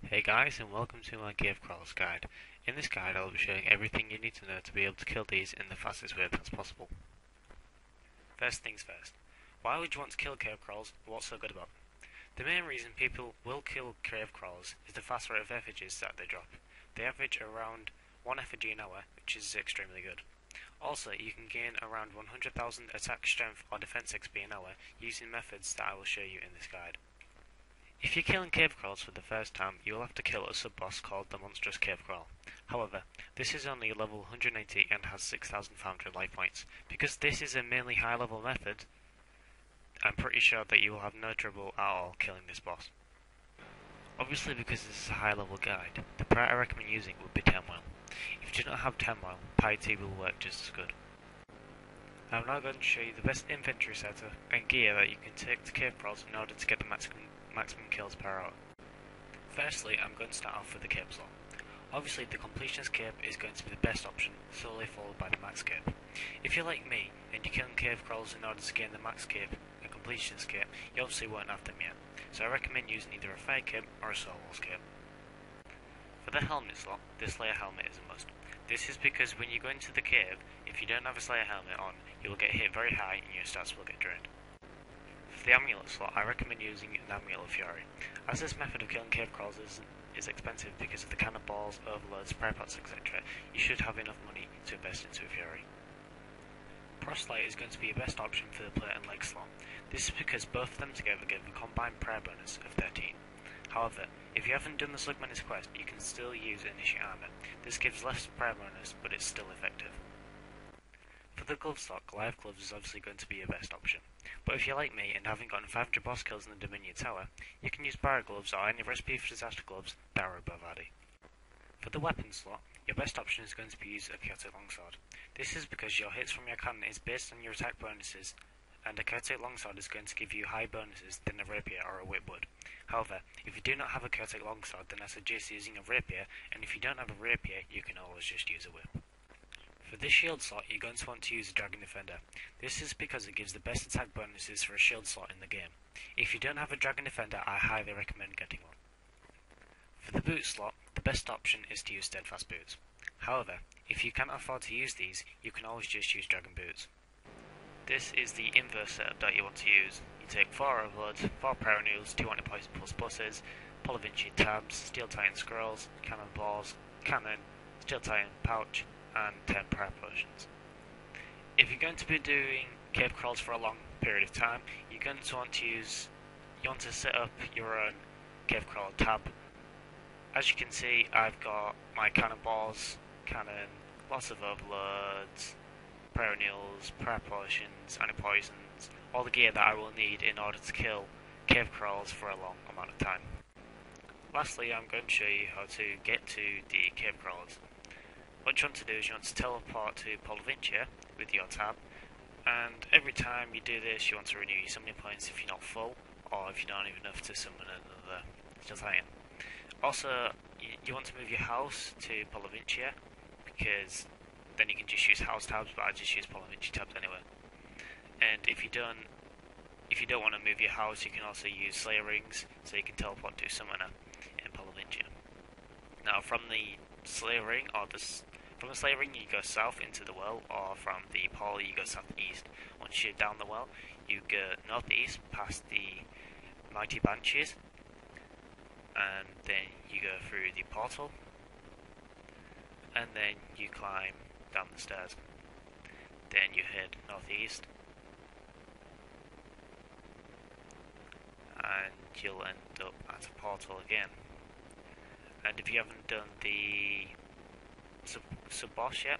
Hey guys, and welcome to my cave crawlers guide. In this guide I will be showing everything you need to know to be able to kill these in the fastest way that's possible. First things first, why would you want to kill cave crawlers, and what's so good about them? The main reason people will kill cave crawlers is the fast rate of effigies that they drop. They average around 1 effigy an hour, which is extremely good. Also, you can gain around 100,000 attack strength or defense XP an hour using methods that I will show you in this guide. If you're killing cave crawls for the first time, you will have to kill a sub-boss called the Monstrous Cave Crawl. However, this is only level 180 and has 6,500 life points. Because this is a mainly high level method, I'm pretty sure that you will have no trouble at all killing this boss. Obviously, because this is a high level guide, the prayer I recommend using would be Turmoil. If you do not have Turmoil, Piety will work just as good. I'm now going to show you the best inventory setup and gear that you can take to cave crawls in order to get the maximum kills per hour. Firstly, I'm going to start off with the cape slot. Obviously, the completionist cape is going to be the best option, solely followed by the max cape. If you're like me, and you're killing cave crawls in order to gain the max cape and completionist cape, you obviously won't have them yet, so I recommend using either a fire cape or a soul walls cape. For the helmet slot, the Slayer helmet is a must. This is because when you go into the cave, if you don't have a Slayer helmet on, you will get hit very high and your stats will get drained. For the amulet slot, I recommend using an Amulet of Fury. As this method of killing cave crawls is expensive because of the cannonballs, overloads, prayer pots, etc., you should have enough money to invest into a Fury. Proselyte is going to be your best option for the plate and leg slot. This is because both of them together give a combined prayer bonus of 13. However, if you haven't done the Slugman's quest, you can still use Initiate Armor. This gives less prayer bonus, but it's still effective. For the glove slot, Goliath gloves is obviously going to be your best option. But if you're like me and haven't gotten 500 boss kills in the Dominion Tower, you can use Barra gloves or any recipe for disaster gloves that are above AD. For the weapon slot, your best option is going to be use a chaotic longsword. This is because your hits from your cannon is based on your attack bonuses, and a chaotic longsword is going to give you higher bonuses than a rapier or a whip would. However, if you do not have a chaotic longsword, then I suggest using a rapier, and if you don't have a rapier, you can always just use a whip. For this shield slot, you're going to want to use a Dragon Defender. This is because it gives the best attack bonuses for a shield slot in the game. If you don't have a Dragon Defender, I highly recommend getting one. For the boot slot, the best option is to use Steadfast Boots. However, if you can't afford to use these, you can always just use Dragon Boots. This is the inverse setup that you want to use. You take 4 overloads, 4 perennials, 2 antipoison plus buses, Polyvinci tabs, Steel Titan scrolls, cannonballs, cannon, Steel Titan pouch, and 10 prayer potions. If you're going to be doing cave crawls for a long period of time, you're going to want to set up your own cave crawl tab. As you can see, I've got my cannonballs, cannon, lots of overloads, perennials, prayer potions, antipoisons, all the gear that I will need in order to kill cave crawls for a long amount of time. Lastly, I'm going to show you how to get to the cave crawlers. What you want to do is you want to teleport to Polyvinci with your tab, and every time you do this you want to renew your summoning points if you're not full, or if you don't have enough to summon another Steel Titan. Also, you want to move your house to Polyvinci, because then you can just use house tabs, but I just use Polyvinci tabs anyway. And if you don't want to move your house, you can also use Slayer rings, so you can teleport to Summoner in Polyvinci. Now from the Slayer ring, from the Slayer ring you go south into the well, or from the portal you go southeast. Once you're down the well, you go northeast past the Mighty Banshees, and then you go through the portal, and then you climb down the stairs. Then you head northeast, and you'll end up at a portal again. And if you haven't done the sub-boss yet,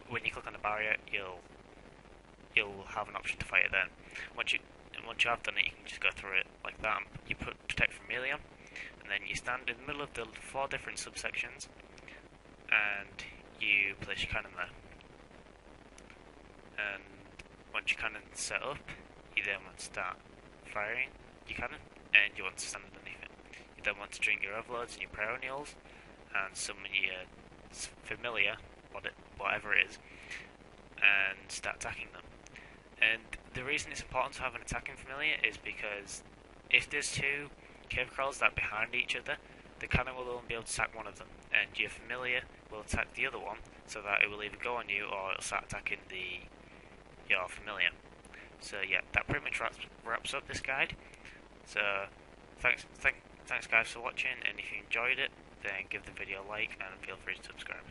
when you click on the barrier, you'll have an option to fight it then. Once you have done it, you can just go through it like that. You protect from Melium, and then you stand in the middle of the 4 different subsections, and you place your cannon there. And once your cannon's set up, you then want to start firing your cannon, and you want to stand underneath it. You then want to drink your overloads and your perennials, and summon your familiar, whatever it is, and start attacking them. And the reason it's important to have an attacking familiar is because if there's 2 cave crawls that are behind each other, the cannon will only be able to attack one of them, and your familiar will attack the other one, so that it will either go on you or it'll start attacking your familiar. So yeah, that pretty much wraps up this guide. So thanks guys for watching, and if you enjoyed it, then give the video a like and feel free to subscribe.